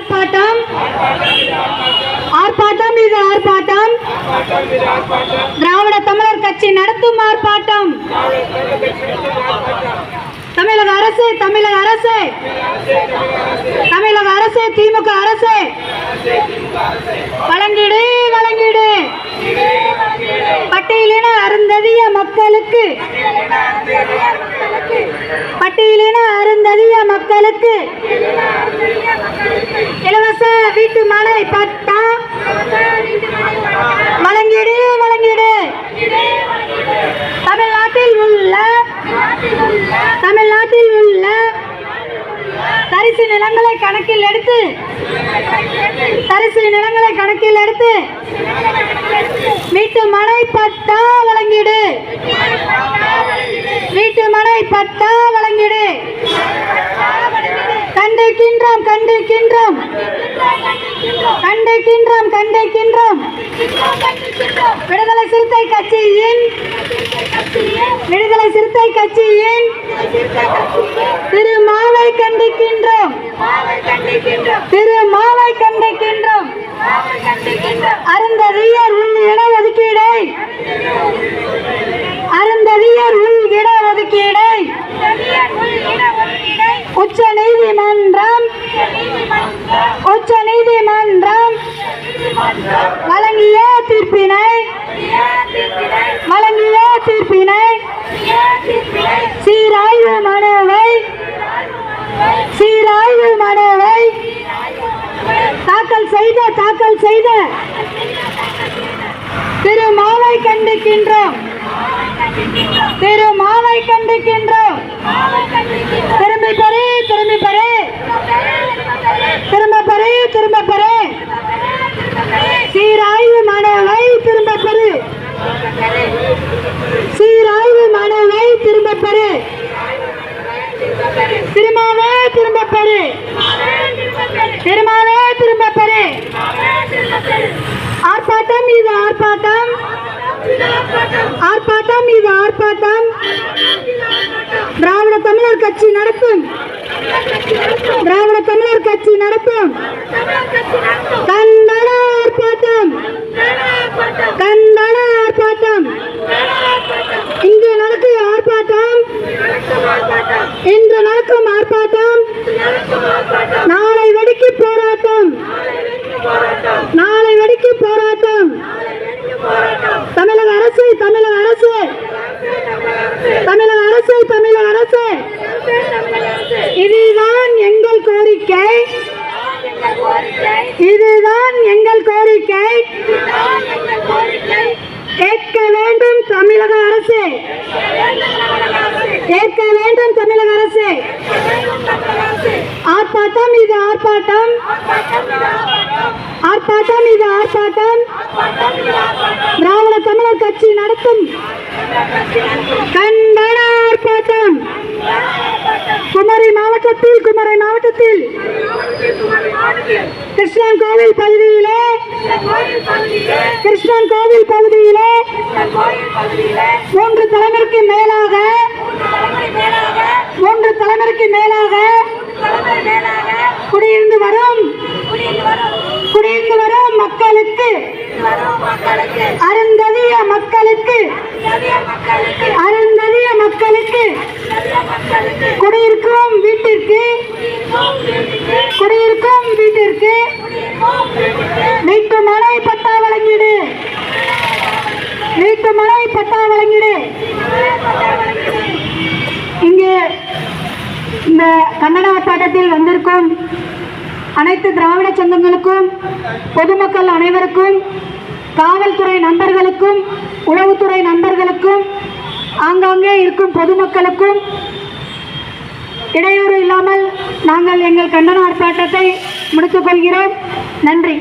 ஆர்ப்பாட்டம் ஆர்ப்பாட்டம் இது ஆர்ப்பாட்டம் திராவிட தமிழர் கட்சி நடத்தும் ஆர்ப்பாட்டம். தமிழக அரசு தமிழக அரசு தமிழக அரசு திமுக அரசு வழங்கிடு வழங்கிடு பட்டியலின அருந்ததிய மக்களுக்கு பட்டியலின அருந்ததிய மக்களுக்கு இலவச வீட்டு மனை பட்டா வழங்கிடு வழங்கிடு. தமிழ்நாட்டில் உள்ள தரிசு நிலங்களை கணக்கில் எடுத்து வீட்டு மனை பட்டா வழங்கிடு வீட்டு மனை பட்டா வழங்கிடு. கண்டிக்கின்றோம் கண்டிக்கின்றோம் கண்டிக்கின்றோம் கண்டிக்கின்றோம். விடுதலை சிறுத்தை கட்சியின் திருமாவை கண்டிக்கின்றோம் திருமாவை கண்டிக்கின்றோம். அருந்ததியர் உள் இடஒதுக்கீடை உச்ச நீதிமன்றம் வழங்கிய தீர்ப்பினை சீராய்வு மனுவை தாக்கல் செய்த திருமாவை கண்டிக்கின்றோம் திரும்ப பெறு சீராய்வு மனுவை திரும்ப பெறு திரும்பவே திரும்ப பெறு. ஆர்ப்பாட்டம் இது ஆர்ப்பாட்டம் திராவிட தமிழர் கட்சி நடத்தும் கண்டன ஆர்ப்பாட்டம். இன்று நடக்கும் ஆர்ப்பாட்டம் நாளை வெடிக்கு போராட்டம் தமிழக அரசு இதுதான் எங்கள் கோரிக்கை கேட்க வேண்டும் தமிழக அரசு ஆர்ப்பாட்டம் இது ஆர்ப்பாட்டம் திராவிட தமிழர் கட்சி நடத்தும் கண்டன ஆர்ப்பாட்டம். குமரி மாவட்டத்தில் கிருஷ்ணன் கோவில் பகுதியிலே 3 தலைமுறைக்கு மேலாக குடியிருந்து வரும் மக்களுக்கு அருந்ததிய மக்களுக்கு குடியிருக்கும் வீட்டிற்கு வீட்டு மனை பட்டா வழங்கிடு இங்கே இந்த கண்டன ஆர்ப்பாட்டத்தில் வந்திருக்கும் அனைத்து திராவிட சொந்தங்களுக்கும், பொதுமக்கள் அனைவருக்கும், காவல்துறை நண்பர்களுக்கும், உளவுத்துறை நண்பர்களுக்கும், ஆங்காங்கே இருக்கும் பொதுமக்களுக்கும் இடையூறு இல்லாமல் நாங்கள் எங்கள் கண்டன ஆர்ப்பாட்டத்தை முடித்துக் கொள்கிறோம். நன்றி.